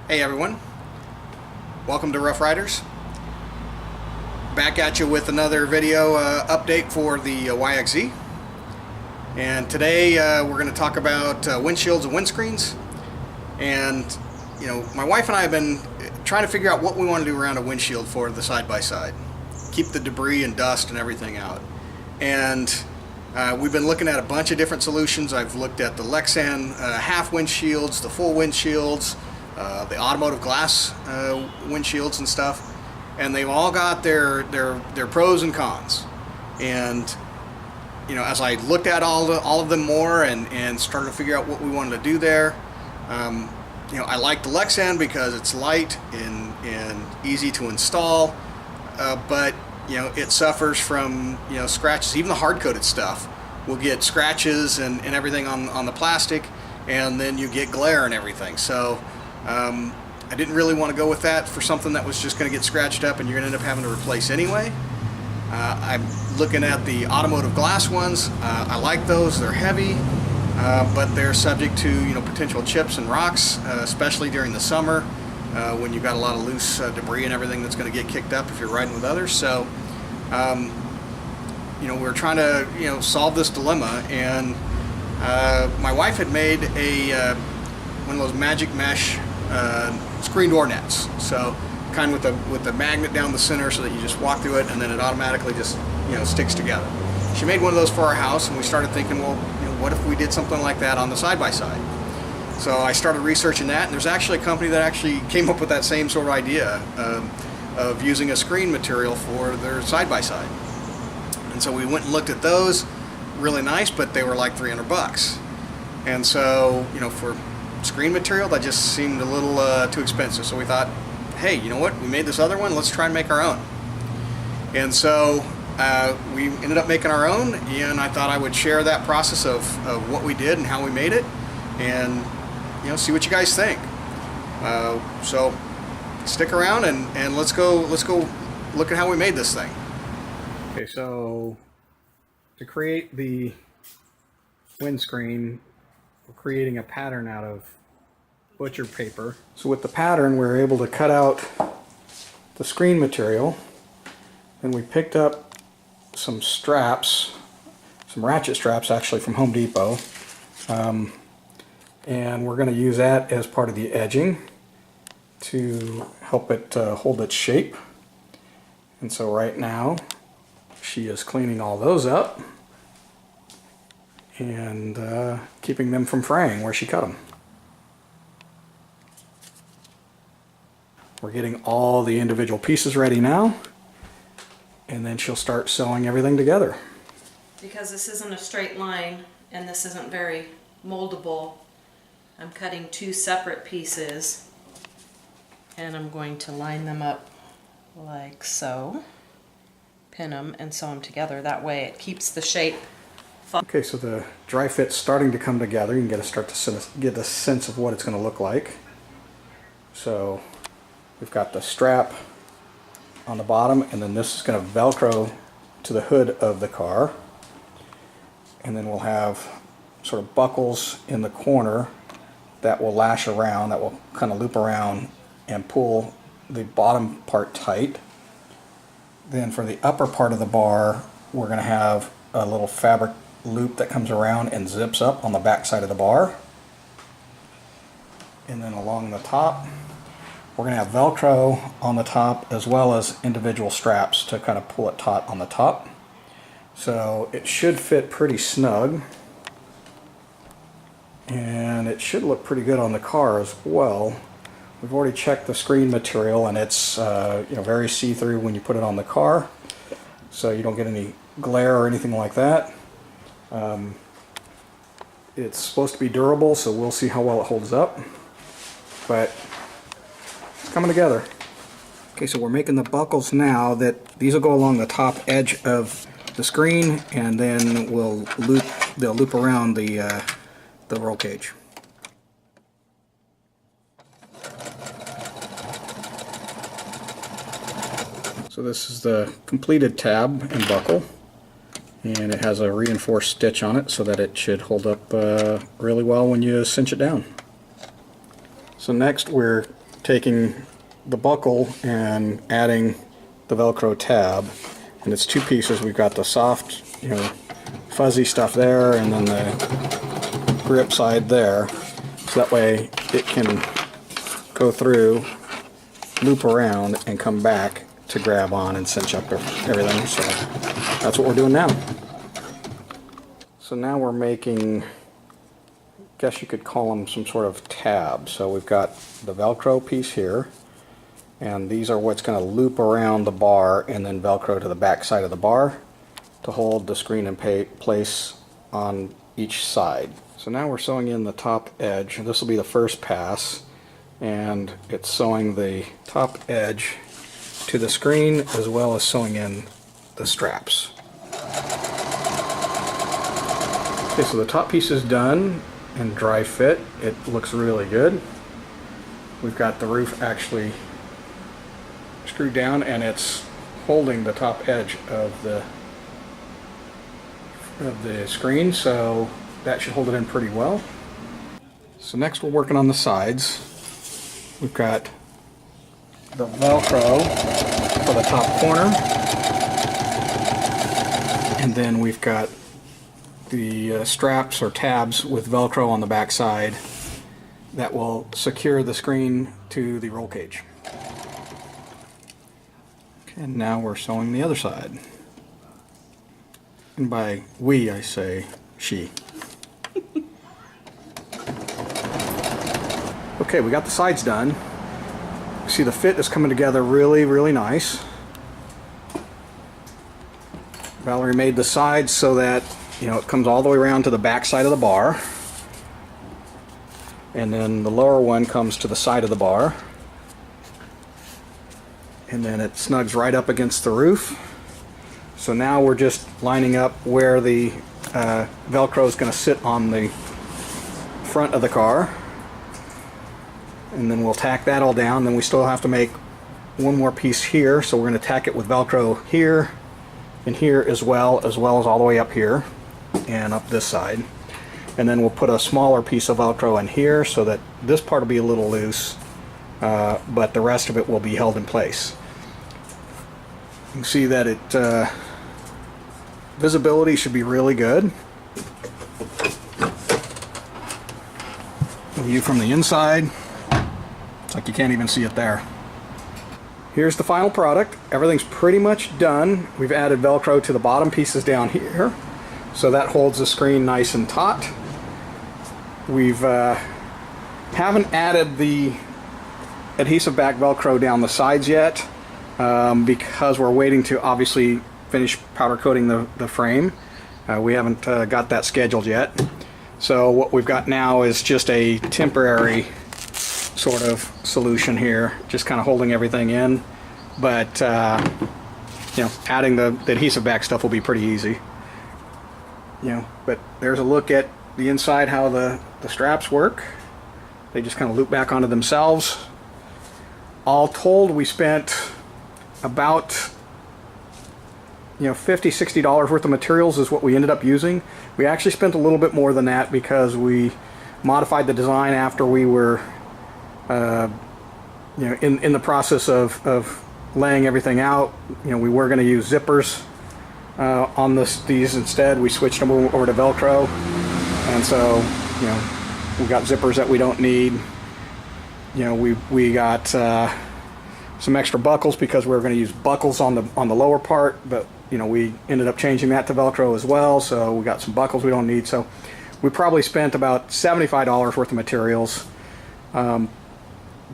Hey everyone, welcome to Rough Riders. Back at you with another video update for the YXZ. And today we're going to talk about windshields and windscreens. And you know, my wife and I have been trying to figure out what we want to do around a windshield for the side-by-side. Keep the debris and dust and everything out. And we've been looking at a bunch of different solutions. I've looked at the Lexan half windshields, the full windshields, the automotive glass windshields and stuff, and they've all got their pros and cons. And you know, as I looked at all of them more and started to figure out what we wanted to do there, you know, I like the Lexan because it's light and easy to install, but you know, it suffers from, you know, scratches. Even the hard-coated stuff will get scratches and everything on the plastic, and then you get glare and everything. So I didn't really want to go with that for something that was just going to get scratched up and you're going to end up having to replace anyway. I'm looking at the automotive glass ones. I like those. They're heavy, but they're subject to, you know, potential chips and rocks, especially during the summer when you've got a lot of loose debris and everything that's going to get kicked up if you're riding with others. So you know, we're trying to, you know, solve this dilemma, and my wife had made a one of those magic mesh screen door nets, so kind of with the magnet down the center so that you just walk through it and then it automatically just, you know, sticks together. She made one of those for our house, and we started thinking, well, you know, what if we did something like that on the side-by-side? So I started researching that, and there's actually a company that actually came up with that same sort of idea of using a screen material for their side-by-side. And so we went and looked at those. Really nice, but they were like $300. And so, you know, for screen material, that just seemed a little too expensive. So we thought, hey, you know what? We made this other one. Let's try and make our own. And so we ended up making our own, and I thought I would share that process of what we did and how we made it, and you know, see what you guys think. So stick around and let's go look at how we made this thing. Okay, so to create the windscreen, we're creating a pattern out of butcher paper. So with the pattern, we're able to cut out the screen material, and we picked up some straps, some ratchet straps actually from Home Depot, and we're going to use that as part of the edging to help it hold its shape. And so right now she is cleaning all those up and keeping them from fraying where she cut them. We're getting all the individual pieces ready now, and then she'll start sewing everything together. Because this isn't a straight line and this isn't very moldable, I'm cutting two separate pieces, and I'm going to line them up like so, pin them and sew them together. That way it keeps the shape. Okay, so the dry fit's starting to come together. You can start to get a sense of what it's going to look like. So we've got the strap on the bottom, and then this is going to Velcro to the hood of the car. And then we'll have sort of buckles in the corner that will lash around, that will kind of loop around and pull the bottom part tight. Then for the upper part of the bar, we're going to have a little fabric loop that comes around and zips up on the back side of the bar. And then along the top, we're going to have Velcro on the top as well as individual straps to kind of pull it taut on the top. So it should fit pretty snug, and it should look pretty good on the car as well. We've already checked the screen material, and it's you know, very see-through when you put it on the car, so you don't get any glare or anything like that. It's supposed to be durable, so we'll see how well it holds up, but it's coming together. Okay, so we're making the buckles now. That these will go along the top edge of the screen, and then they'll loop around the roll cage. So this is the completed tab and buckle, and it has a reinforced stitch on it so that it should hold up really well when you cinch it down. So next we're taking the buckle and adding the Velcro tab, and it's two pieces. We've got the soft, fuzzy stuff there, and then the grip side there, so that way it can go through, loop around, and come back to grab on and cinch up everything. So that's what we're doing now. So now we're making, I guess you could call them some sort of tab. So we've got the Velcro piece here, and these are what's going to loop around the bar and then Velcro to the back side of the bar to hold the screen in place on each side. So now we're sewing in the top edge. This will be the first pass, and it's sewing the top edge to the screen as well as sewing in the straps. Okay, so the top piece is done and dry fit. It looks really good. We've got the roof actually screwed down, and it's holding the top edge of the screen, so that should hold it in pretty well. So next we're working on the sides. We've got the Velcro for the top corner, and then we've got the straps or tabs with Velcro on the back side that will secure the screen to the roll cage. Okay, and now we're sewing the other side. And by we, I say she. Okay, we got the sides done. See, the fit is coming together really, really nice. Valerie made the sides so that, it comes all the way around to the back side of the bar. And then the lower one comes to the side of the bar. And then it snugs right up against the roof. So now we're just lining up where the Velcro is going to sit on the front of the car. And then we'll tack that all down. Then we still have to make one more piece here, so we're going to tack it with Velcro here and here as well as all the way up here and up this side. And then we'll put a smaller piece of Velcro in here so that this part will be a little loose, but the rest of it will be held in place. You can see that it visibility should be really good. View from the inside. It's like you can't even see it there. Here's the final product. Everything's pretty much done. We've added Velcro to the bottom pieces down here, so that holds the screen nice and taut. We've haven't added the adhesive back Velcro down the sides yet because we're waiting to obviously finish powder coating the frame. We haven't got that scheduled yet. So what we've got now is just a temporary sort of solution here, just kind of holding everything in, but adding the adhesive back stuff will be pretty easy. But there's a look at the inside, how the straps work. They just kind of loop back onto themselves. All told, we spent about $50–60 worth of materials is what we ended up using. We actually spent a little bit more than that because we modified the design after we were in the process of laying everything out. We were going to use zippers on these instead. We switched them over to Velcro, and so we got zippers that we don't need. We got some extra buckles because we were going to use buckles on the lower part, but we ended up changing that to Velcro as well, so we got some buckles we don't need. So we probably spent about $75 worth of materials,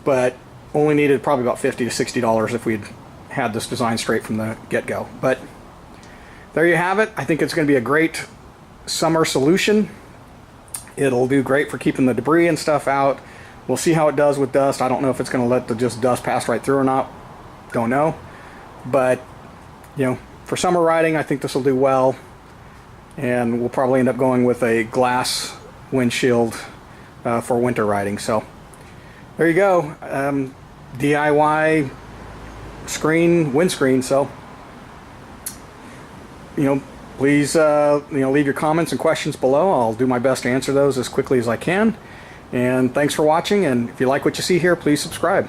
but only needed probably about $50–60 if we'd had this design straight from the get-go. But there you have it. I think it's going to be a great summer solution. It'll do great for keeping the debris and stuff out. We'll see how it does with dust. I don't know if it's going to let the dust pass right through or not. Don't know. But for summer riding, I think this will do well, and we'll probably end up going with a glass windshield for winter riding. So there you go. DIY windscreen. So please leave your comments and questions below. I'll do my best to answer those as quickly as I can. And thanks for watching, and if you like what you see here, please subscribe.